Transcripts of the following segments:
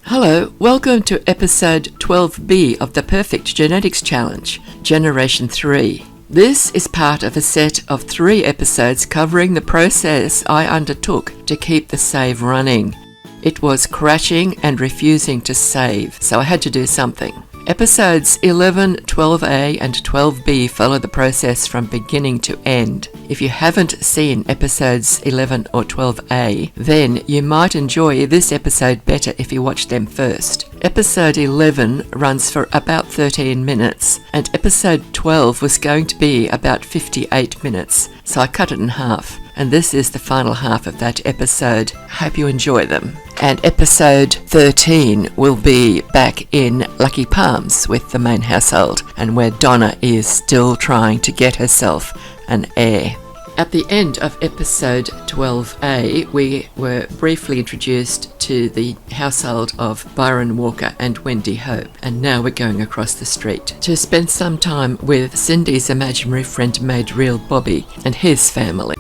Hello, welcome to episode 12B of the Perfect Genetics Challenge, Generation 3. This is part of a set of 3 episodes covering the process I undertook to keep the save running. It was crashing and refusing to save, so I had to do something. Episodes 11, 12A and 12B follow the process from beginning to end. If you haven't seen episodes 11 or 12A, then you might enjoy this episode better if you watch them first. Episode 11 runs for about 13 minutes, and episode 12 was going to be about 58 minutes, so I cut it in half. And this is the final half of that episode. Hope you enjoy them. And episode 13 will be back in Lucky Palms with the main household, and where Donna is still trying to get herself an heir. At the end of episode 12A, we were briefly introduced to the household of Byron Walker and Wendy Hope, and now we're going across the street to spend some time with Cindy's imaginary friend made real Bobby and his family.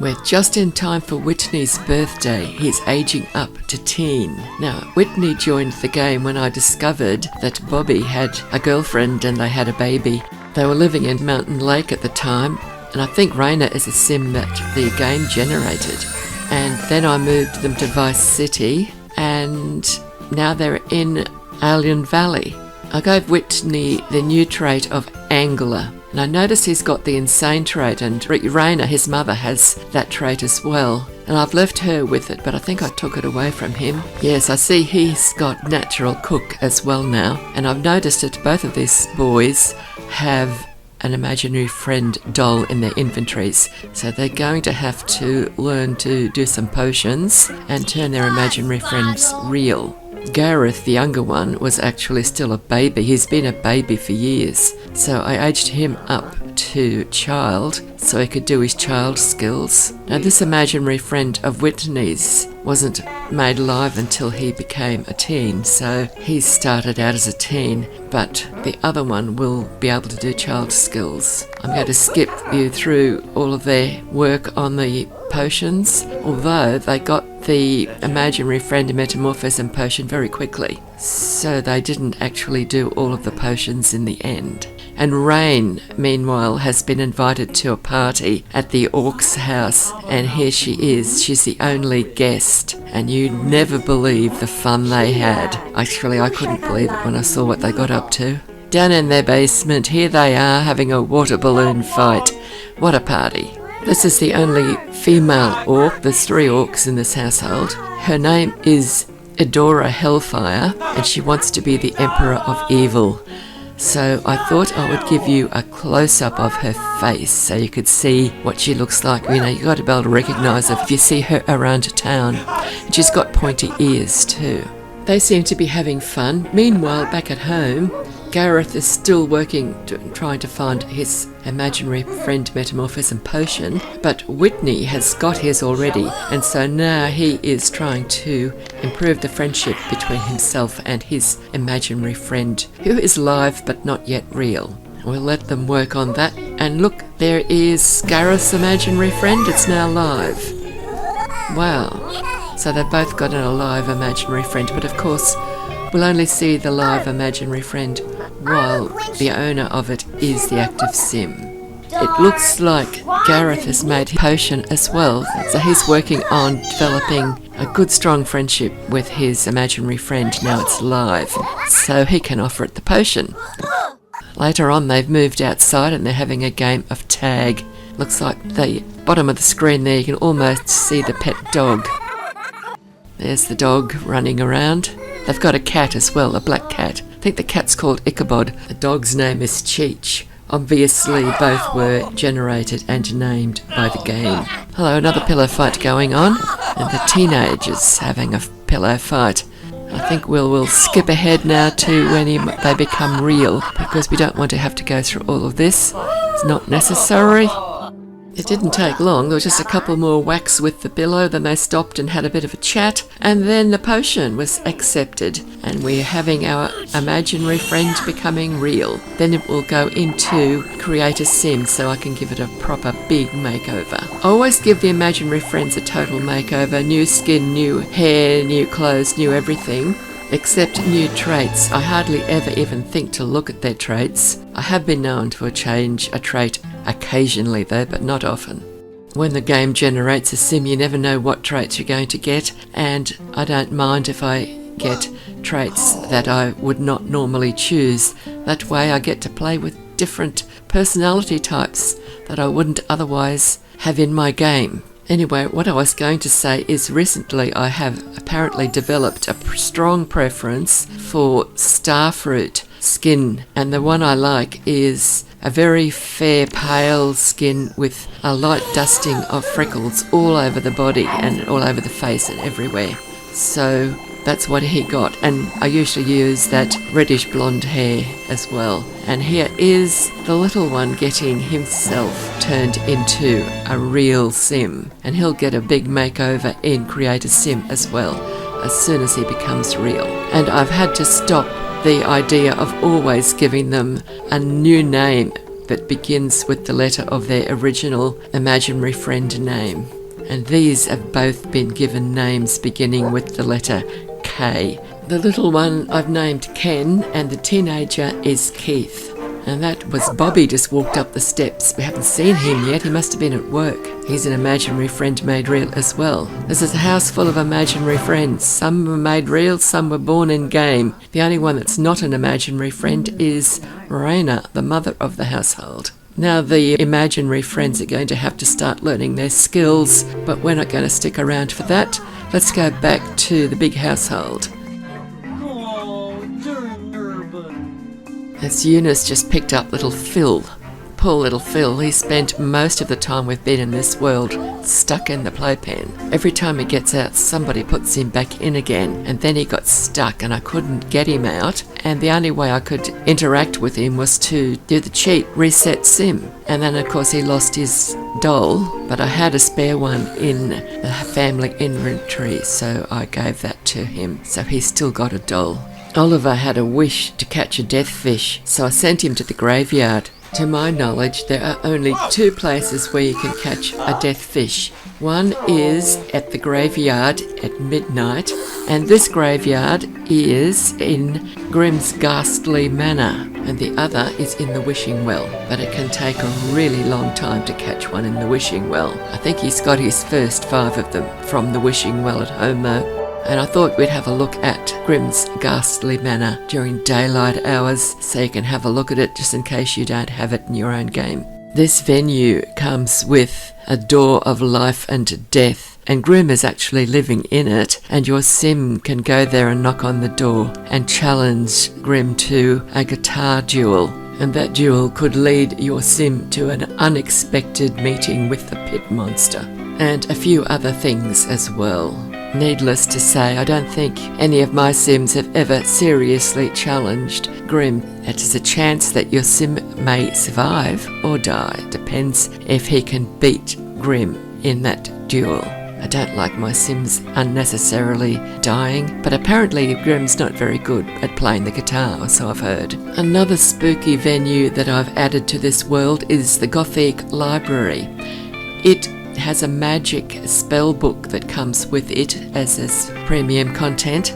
We're just in time for Whitney's birthday. He's aging up to teen. Now, Whitney joined the game when I discovered that Bobby had a girlfriend and they had a baby. They were living in Mountain Lake at the time, and I think Raina is a sim that the game generated. And then I moved them to Vice City, and now they're in Alryne Valley. I gave Whitney the new trait of Angler. And I notice he's got the insane trait, and Raina, his mother, has that trait as well. And I've left her with it, but I think I took it away from him. Yes, I see he's got natural cook as well now. And I've noticed that both of these boys have an imaginary friend doll in their inventories. So they're going to have to learn to do some potions and turn their imaginary friends real. Gareth, the younger one, was actually still a baby. He's been a baby for years. So I aged him up to child so he could do his child skills. Now this imaginary friend of Whitney's wasn't made alive until he became a teen, so he started out as a teen, but the other one will be able to do child skills. I'm going to skip you through all of their work on the potions, although they got the imaginary friend metamorphism potion very quickly, so they didn't actually do all of the potions in the end. And Rain, meanwhile, has been invited to a party at the Orc's house, and here she is. She's the only guest, and you'd never believe the fun they had. Actually, I couldn't believe it when I saw what they got up to. Down in their basement, here they are having a water balloon fight. What a party. This is the only female orc. There's 3 orcs in this household. Her name is Edora Hellfire, and she wants to be the Emperor of Evil. So I thought I would give you a close-up of her face so you could see what she looks like. You know, you've got to be able to recognise her if you see her around town. And she's got pointy ears too. They seem to be having fun. Meanwhile, back at home, Gareth is still working, trying to find his imaginary friend metamorphism potion, but Whitney has got his already, and so now he is trying to improve the friendship between himself and his imaginary friend, who is live but not yet real. We'll let them work on that. And look, there is Gareth's imaginary friend. It's now live. Wow. So they've both got an alive imaginary friend, but of course we'll only see the live imaginary friend while the owner of it is the active sim. It looks like Gareth has made his potion as well, so he's working on developing a good strong friendship with his imaginary friend. Now it's live, so he can offer it the potion. Later on they've moved outside and they're having a game of tag. Looks like the bottom of the screen there you can almost see the pet dog. There's the dog running around. They've got a cat as well, a black cat. I think the cat's called Ichabod. The dog's name is Cheech. Obviously both were generated and named by the game. Hello, another pillow fight going on, and the teenagers having a pillow fight. I think we'll skip ahead now to when they become real, because we don't want to have to go through all of this. It's not necessary. It didn't take long. There was just a couple more whacks with the pillow, then they stopped and had a bit of a chat, and then the potion was accepted, and we're having our imaginary friend becoming real. Then it will go into create a sim, so I can give it a proper big makeover. I always give the imaginary friends a total makeover: new skin, new hair, new clothes, new everything, except new traits. I hardly ever even think to look at their traits. I have been known to change a trait occasionally though, but not often. When the game generates a sim, you never know what traits you're going to get, and I don't mind if I get traits that I would not normally choose. That way I get to play with different personality types that I wouldn't otherwise have in my game. Anyway, what I was going to say is recently I have apparently developed a strong preference for starfruit skin, and the one I like is a very fair pale skin with a light dusting of freckles all over the body and all over the face and everywhere. So that's what he got, and I usually use that reddish blonde hair as well. And here is the little one getting himself turned into a real sim, and he'll get a big makeover in Create a Sim as well as soon as he becomes real. And I've had to stop the idea of always giving them a new name that begins with the letter of their original imaginary friend name. And these have both been given names beginning with the letter K. The little one I've named Ken, and the teenager is Keith. And that was Bobby just walked up the steps. We haven't seen him yet. He must have been at work. He's an imaginary friend made real as well. This is a house full of imaginary friends. Some were made real, some were born in game. The only one that's not an imaginary friend is Raina, the mother of the household. Now the imaginary friends are going to have to start learning their skills, but we're not going to stick around for that. Let's go back to the big household. As Eunice just picked up little Phil. Poor little Phil, he spent most of the time we've been in this world stuck in the playpen. Every time he gets out, somebody puts him back in again, and then he got stuck and I couldn't get him out, and the only way I could interact with him was to do the cheat reset sim. And then of course he lost his doll, but I had a spare one in the family inventory, so I gave that to him, so he's still got a doll. Oliver had a wish to catch a death fish, so I sent him to the graveyard. To my knowledge, there are only two places where you can catch a death fish. One is at the graveyard at midnight, and this graveyard is in Grimm's Ghastly Manor, and the other is in the Wishing Well. But it can take a really long time to catch one in the Wishing Well. I think he's got his first 5 of them from the Wishing Well at home though. And I thought we'd have a look at Grimm's Ghastly Manor during daylight hours, so you can have a look at it just in case you don't have it in your own game. This venue comes with a door of life and death, and Grimm is actually living in it, and your sim can go there and knock on the door and challenge Grimm to a guitar duel. And that duel could lead your sim to an unexpected meeting with the pit monster, and a few other things as well. Needless to say, I don't think any of my sims have ever seriously challenged Grimm. It is a chance that your sim may survive or die. Depends if he can beat Grimm in that duel. I don't like my sims unnecessarily dying, but apparently Grimm's not very good at playing the guitar, so I've heard. Another spooky venue that I've added to this world is the Gothic Library. It has a magic spell book that comes with it as premium content.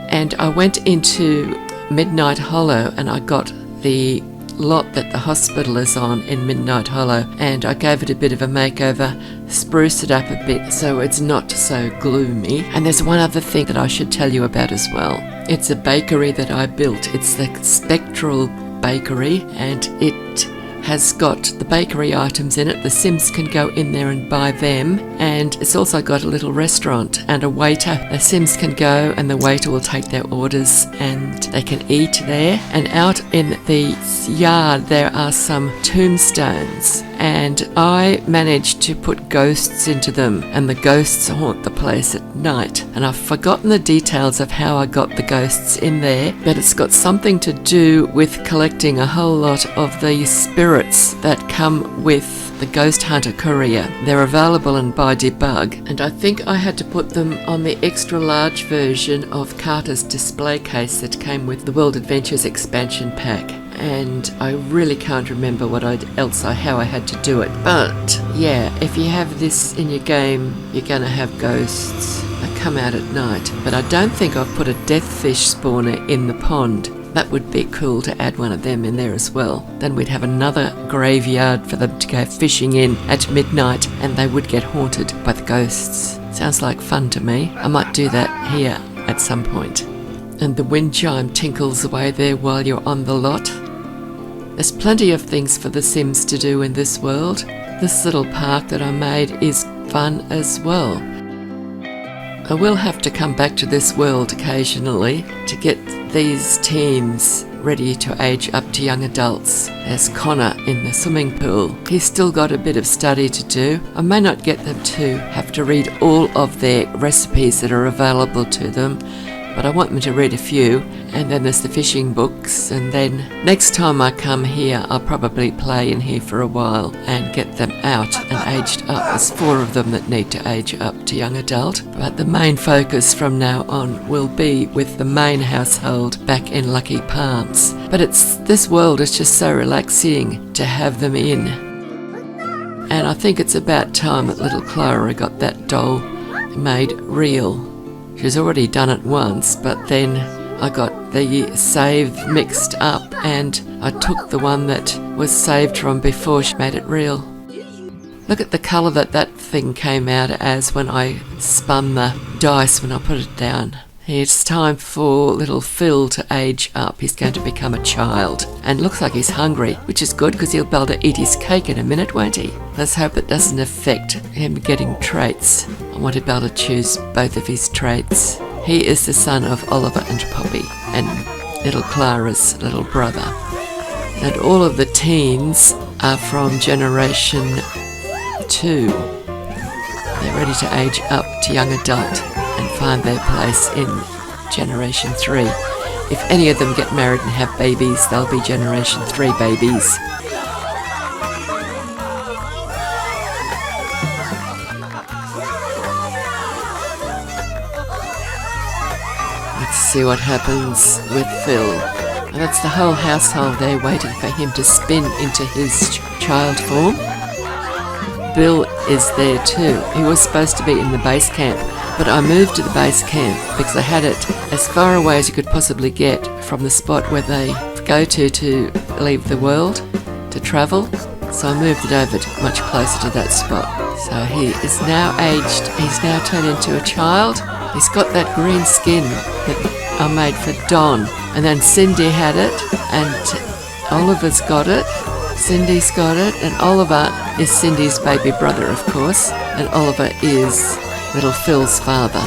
And I went into Midnight Hollow and I got the lot that the hospital is on in Midnight Hollow, and I gave it a bit of a makeover, spruced it up a bit so it's not so gloomy. And there's one other thing that I should tell you about as well. It's a bakery that I built. It's the Spectral Bakery, and it has got the bakery items in it. The Sims can go in there and buy them, and it's also got a little restaurant and a waiter. The Sims can go and the waiter will take their orders and they can eat there. And out in the yard there are some tombstones, and I managed to put ghosts into them, and the ghosts haunt the place at night. And I've forgotten the details of how I got the ghosts in there, but it's got something to do with collecting a whole lot of the spirits that come with the Ghost Hunter Courier. They're available in Buy Debug, and I think I had to put them on the extra large version of Carter's display case that came with the World Adventures expansion pack. And I really can't remember how I had to do it. But yeah, if you have this in your game, you're going to have ghosts that come out at night. But I don't think I've put a deathfish spawner in the pond. That would be cool to add one of them in there as well. Then we'd have another graveyard for them to go fishing in at midnight, and they would get haunted by the ghosts. Sounds like fun to me. I might do that here at some point. And the wind chime tinkles away there while you're on the lot. There's plenty of things for the Sims to do in this world. This little park that I made is fun as well. I will have to come back to this world occasionally to get these teens ready to age up to young adults. There's Connor in the swimming pool. He's still got a bit of study to do. I may not get them to have to read all of their recipes that are available to them, but I want them to read a few. And then there's the fishing books, and then next time I come here I'll probably play in here for a while and get them out and aged up. There's 4 of them that need to age up to young adult, but the main focus from now on will be with the main household back in Lucky Palms. But this world is just so relaxing to have them in, and I think it's about time that little Clara got that doll made real. She's already done it once, but then I got the save mixed up and I took the one that was saved from before she made it real. Look at the colour that thing came out as when I spun the dice when I put it down. It's time for little Phil to age up. He's going to become a child, and looks like he's hungry, which is good because he'll be able to eat his cake in a minute, won't he? Let's hope it doesn't affect him getting traits. I want to be able to choose both of his traits. He is the son of Oliver and Poppy, and little Clara's little brother. And all of the teens are from Generation 2. They're ready to age up to young adult and find their place in Generation 3. If any of them get married and have babies, they'll be Generation 3 babies. Let's see what happens with Phil. And that's the whole household there waiting for him to spin into his child form. Bill is there too. He was supposed to be in the base camp, but I moved to the base camp because I had it as far away as you could possibly get from the spot where they go to leave the world, to travel. So I moved it over much closer to that spot. So he is now aged. He's now turned into a child. He's got that green skin that I made for Don. And then Cindy had it, and Oliver's got it. Cindy's got it, and Oliver is Cindy's baby brother, of course, and Oliver is little Phil's father.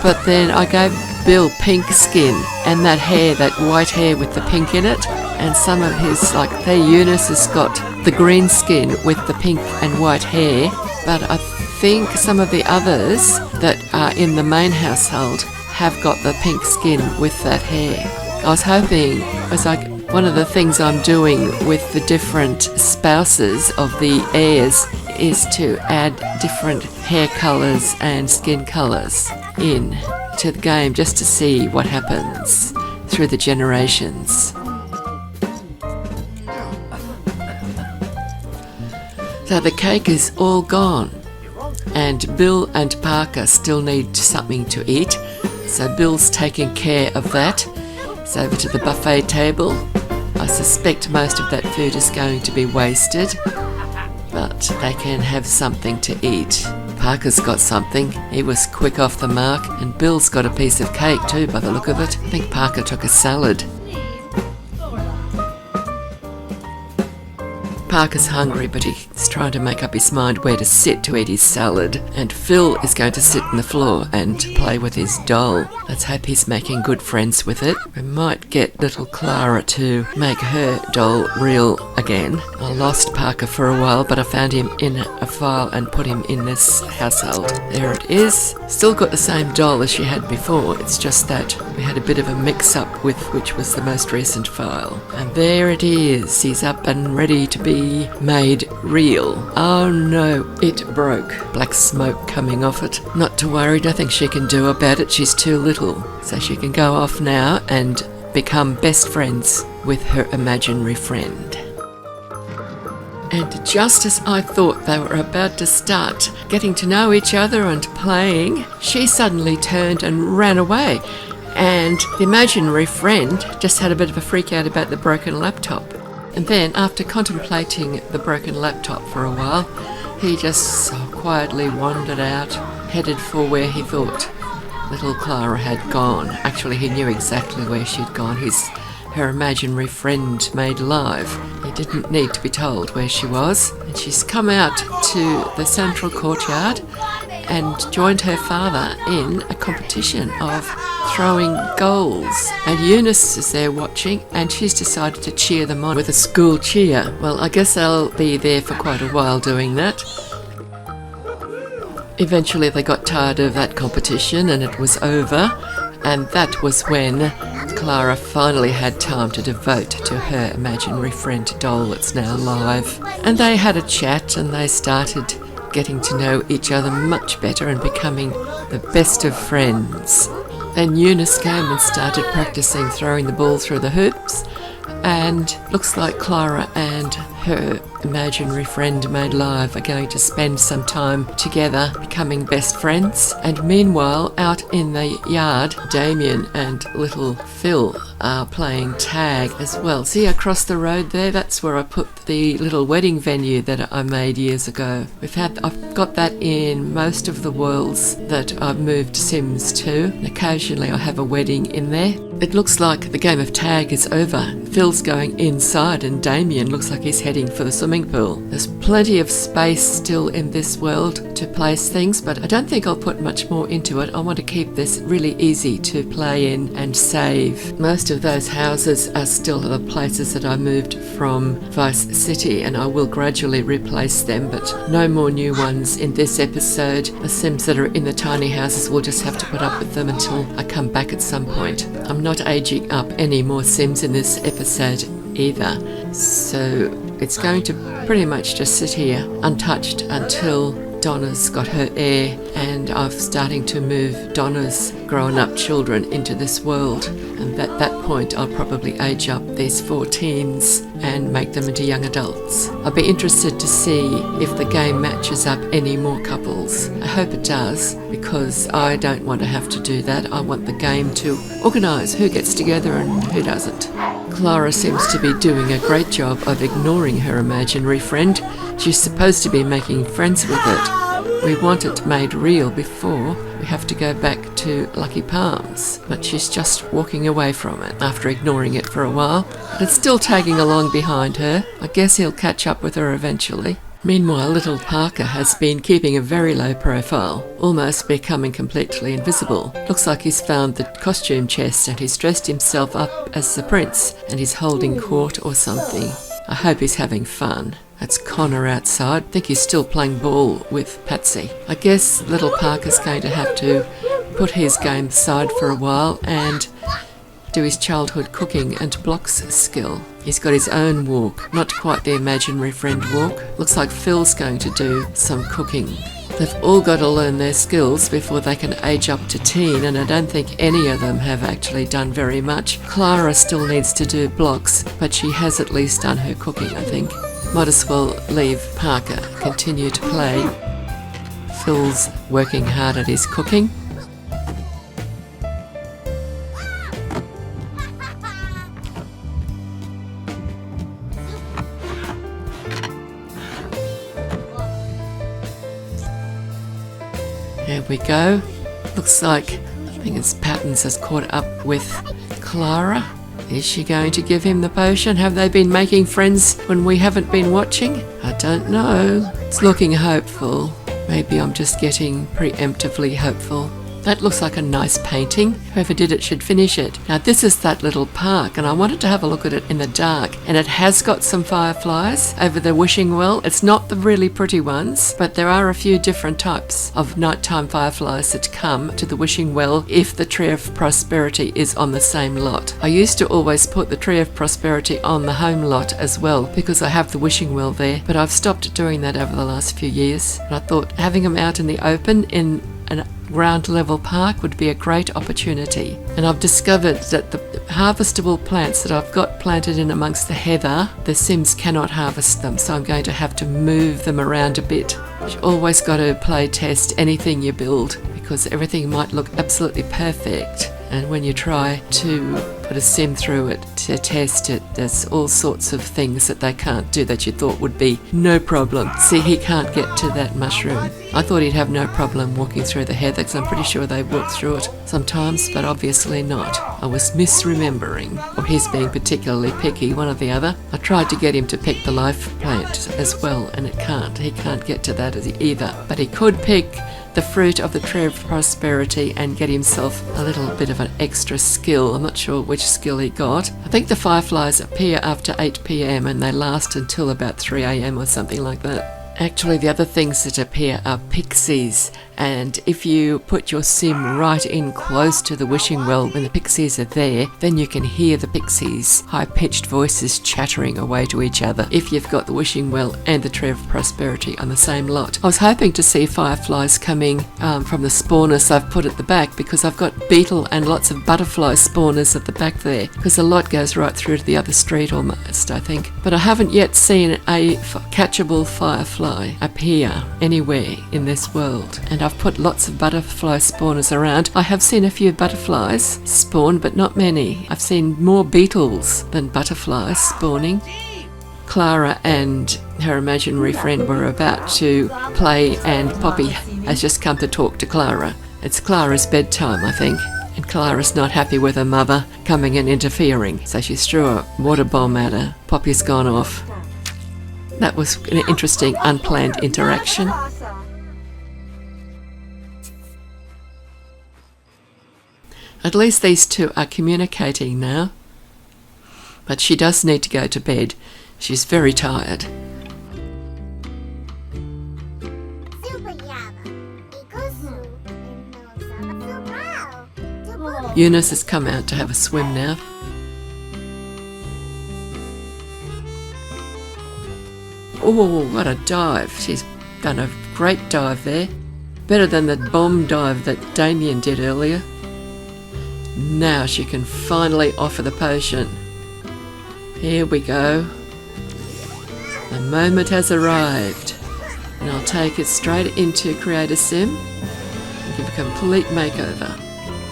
But then I gave Bill pink skin and that hair, that white hair with the pink in it, and some of his, like their Eunice has got the green skin with the pink and white hair, but I think some of the others that are in the main household have got the pink skin with that hair. I was hoping, as one of the things I'm doing with the different spouses of the heirs is to add different hair colours and skin colours in to the game just to see what happens through the generations. So the cake is all gone, and Bill and Parker still need something to eat, so Bill's taking care of that. It's over to the buffet table. I suspect most of that food is going to be wasted, but they can have something to eat. Parker's got something. He was quick off the mark, and Bill's got a piece of cake too by the look of it. I think Parker took a salad. Parker's hungry, but he's trying to make up his mind where to sit to eat his salad. And Phil is going to sit on the floor and play with his doll. Let's hope he's making good friends with it. We might get little Clara to make her doll real again. I lost Parker for a while, but I found him in a file and put him in this household. There it is. Still got the same doll as she had before. It's just that we had a bit of a mix-up with which was the most recent file. And there it is. He's up and ready to be made real. Oh no, it broke. Black smoke coming off it. Not to worry, nothing she can do about it. She's too little. So she can go off now and become best friends with her imaginary friend. And just as I thought they were about to start getting to know each other and playing, she suddenly turned and ran away. And the imaginary friend just had a bit of a freak out about the broken laptop. And then, after contemplating the broken laptop for a while, he just so quietly wandered out, headed for where he thought little Clara had gone. Actually, he knew exactly where she'd gone. Her imaginary friend made live. He didn't need to be told where she was. And she's come out to the central courtyard and joined her father in a competition of throwing goals. And Eunice is there watching, and she's decided to cheer them on with a school cheer. Well, I guess they'll be there for quite a while doing that. Eventually they got tired of that competition and it was over, and that was when Clara finally had time to devote to her imaginary friend doll that's now live. And they had a chat and they started getting to know each other much better and becoming the best of friends. Then Eunice came and started practicing throwing the ball through the hoops, and looks like Clara and her imaginary friend made live are going to spend some time together becoming best friends. And meanwhile, out in the yard, Damien and little Phil are playing tag as well. See, across the road there, that's where I put the little wedding venue that I made years ago. I've got that in most of the worlds that I've moved Sims to. And occasionally I have a wedding in there. It looks like the game of tag is over. Phil's going inside and Damien looks like he's heading for the swimming pool. There's plenty of space still in this world to place things, but I don't think I'll put much more into it. I want to keep this really easy to play in and save. Most of those houses are still the places that I moved from Vice City, and I will gradually replace them, but no more new ones in this episode. The Sims that are in the tiny houses will just have to put up with them until I come back at some point. I'm not aging up any more Sims in this episode either, so it's going to pretty much just sit here untouched until Donna's got her heir, and I'm starting to move Donna's grown-up children into this world, and at that point I'll probably age up these 4 teens and make them into young adults. I'll be interested to see if the game matches up any more couples. I hope it does, because I don't want to have to do that. I want the game to organise who gets together and who doesn't. Clara seems to be doing a great job of ignoring her imaginary friend. She's supposed to be making friends with it. We want it made real before we have to go back to Lucky Palms, but she's just walking away from it after ignoring it for a while. But it's still tagging along behind her. I guess he'll catch up with her eventually. Meanwhile, little Parker has been keeping a very low profile, almost becoming completely invisible. Looks like he's found the costume chest and he's dressed himself up as the prince and he's holding court or something. I hope he's having fun. That's Connor outside. I think he's still playing ball with Patsy. I guess little Parker's going to have to put his game aside for a while and do his childhood cooking and blocks skill. He's got his own walk, not quite the imaginary friend walk. Looks like Phil's going to do some cooking. They've all got to learn their skills before they can age up to teen, and I don't think any of them have actually done very much. Clara still needs to do blocks, but she has at least done her cooking, I think. Might as well leave Parker continue to play. Phil's working hard at his cooking. There we go. Looks like, I think it's Patterns has caught up with Clara. Is she going to give him the potion? Have they been making friends when we haven't been watching? I don't know. It's looking hopeful. Maybe I'm just getting preemptively hopeful. That looks like a nice painting. Whoever did it should finish it. Now this is that little park, and I wanted to have a look at it in the dark, and it has got some fireflies over the wishing well. It's not the really pretty ones, but there are a few different types of nighttime fireflies that come to the wishing well if the Tree of Prosperity is on the same lot. I used to always put the Tree of Prosperity on the home lot as well because I have the wishing well there, but I've stopped doing that over the last few years. And I thought having them out in the open in a ground level park would be a great opportunity. And I've discovered that the harvestable plants that I've got planted in amongst the heather, the Sims cannot harvest them, so I'm going to have to move them around a bit. You've always got to play test anything you build because everything might look absolutely perfect, and when you try to put a sim through it to test it, there's all sorts of things that they can't do that you thought would be no problem. See, he can't get to that mushroom. I thought he'd have no problem walking through the heather because I'm pretty sure they walk through it sometimes, but obviously not. I was misremembering, or he's being particularly picky, one or the other. I tried to get him to pick the life plant as well, and it can't. He can't get to that either, but he could pick the fruit of the Tree of Prosperity and get himself a little bit of an extra skill. I'm not sure which skill he got. I think the fireflies appear after 8 p.m. and they last until about 3 a.m. or something like that. Actually, the other things that appear are pixies, and if you put your sim right in close to the wishing well when the pixies are there, then you can hear the pixies' high-pitched voices chattering away to each other if you've got the wishing well and the Tree of Prosperity on the same lot. I was hoping to see fireflies coming from the spawners I've put at the back, because I've got beetle and lots of butterfly spawners at the back there, because the lot goes right through to the other street almost, I think. But I haven't yet seen a catchable firefly appear anywhere in this world, and I've put lots of butterfly spawners around. I have seen a few butterflies spawn, but not many. I've seen more beetles than butterflies spawning. Clara and her imaginary friend were about to play, and Poppy has just come to talk to Clara. It's Clara's bedtime, I think, and Clara's not happy with her mother coming and interfering, so she threw a water bomb at her. Poppy's gone off. That was an interesting, unplanned interaction. At least these two are communicating now. But she does need to go to bed. She's very tired. Eunice has come out to have a swim now. Oh, what a dive. She's done a great dive there. Better than the bomb dive that Damien did earlier. Now she can finally offer the potion. Here we go. The moment has arrived. And I'll take it straight into Create a Sim and give a complete makeover.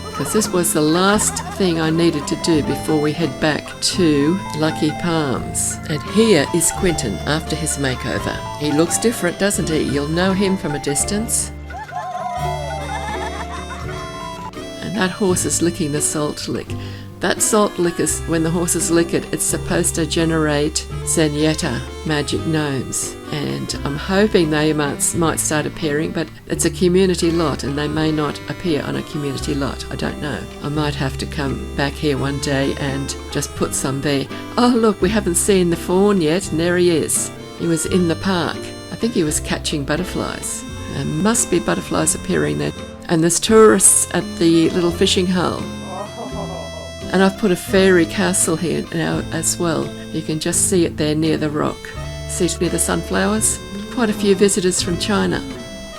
Because this was the last thing I needed to do before we head back to Lucky Palms. And here is Quentin after his makeover. He looks different, doesn't he? You'll know him from a distance. And that horse is licking the salt lick. That salt lick is, when the horses lick it, it's supposed to generate Zenyatta magic gnomes. And I'm hoping they might start appearing, but it's a community lot and they may not appear on a community lot. I don't know. I might have to come back here one day and just put some there. Oh look, we haven't seen the fawn yet, and there he is. He was in the park. I think he was catching butterflies. There must be butterflies appearing there. And there's tourists at the little fishing hole. And I've put a fairy castle here now as well. You can just see it there near the rock. See it near the sunflowers? Quite a few visitors from China.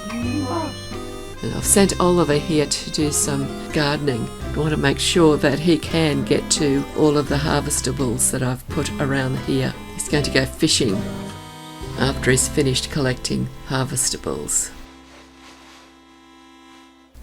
And I've sent Oliver here to do some gardening. I want to make sure that he can get to all of the harvestables that I've put around here. He's going to go fishing after he's finished collecting harvestables.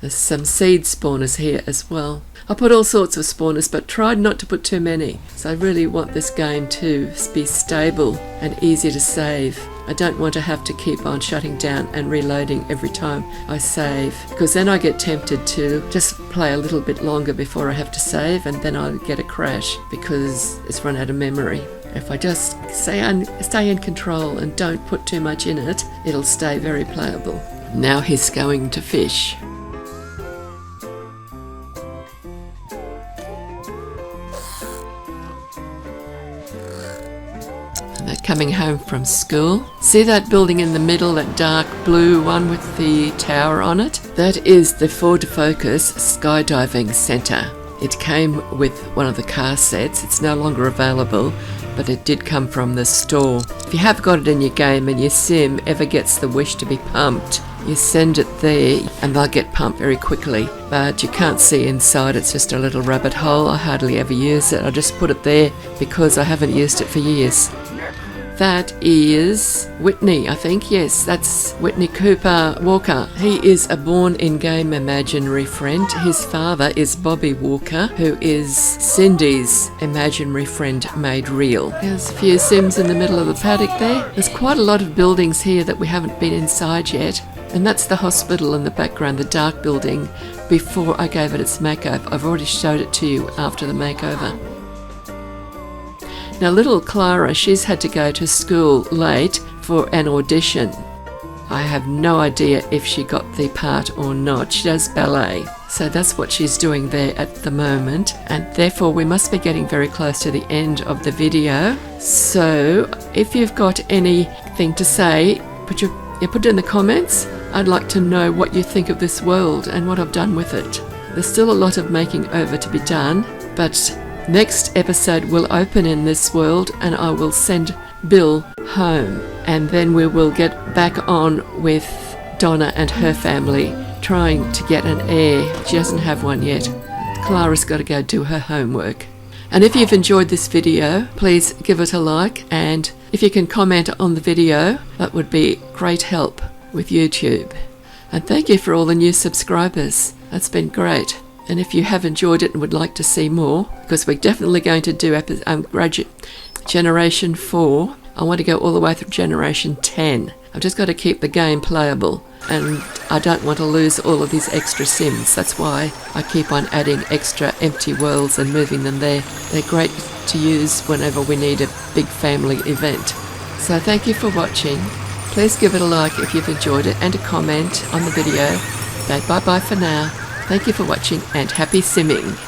There's some seed spawners here as well. I put all sorts of spawners, but tried not to put too many. So I really want this game to be stable and easy to save. I don't want to have to keep on shutting down and reloading every time I save, because then I get tempted to just play a little bit longer before I have to save, and then I'll get a crash because it's run out of memory. If I just stay in control and don't put too much in it, it'll stay very playable. Now he's going to fish. They're coming home from school. See that building in the middle, that dark blue one with the tower on it? That is the Ford Focus Skydiving Centre. It came with one of the car sets. It's no longer available, but it did come from the store. If you have got it in your game and your sim ever gets the wish to be pumped, you send it there and they'll get pumped very quickly. But you can't see inside, it's just a little rabbit hole. I hardly ever use it. I just put it there because I haven't used it for years. That is Whitney, I think. Yes, that's Whitney Cooper Walker. He is a born-in-game imaginary friend. His father is Bobby Walker, who is Cindy's imaginary friend made real. There's a few Sims in the middle of the paddock there. There's quite a lot of buildings here that we haven't been inside yet. And that's the hospital in the background, the dark building, before I gave it its makeover. I've already showed it to you after the makeover. Now little Clara, she's had to go to school late for an audition. I have no idea if she got the part or not. She does ballet, so that's what she's doing there at the moment, and therefore we must be getting very close to the end of the video. So if you've got anything to say, put it in the comments. I'd like to know what you think of this world and what I've done with it. There's still a lot of making over to be done, but next episode will open in this world and I will send Bill home, and then we will get back on with Donna and her family trying to get an heir. She doesn't have one yet. Clara's got to go do her homework. And if you've enjoyed this video, please give it a like, and if you can comment on the video, that would be great help with YouTube. And thank you for all the new subscribers. That's been great. And if you have enjoyed it and would like to see more, because we're definitely going to do Generation 4, I want to go all the way through Generation 10. I've just got to keep the game playable, and I don't want to lose all of these extra Sims. That's why I keep on adding extra empty worlds and moving them there. They're great to use whenever we need a big family event. So thank you for watching. Please give it a like if you've enjoyed it, and a comment on the video. Okay, bye bye for now. Thank you for watching, and happy simming.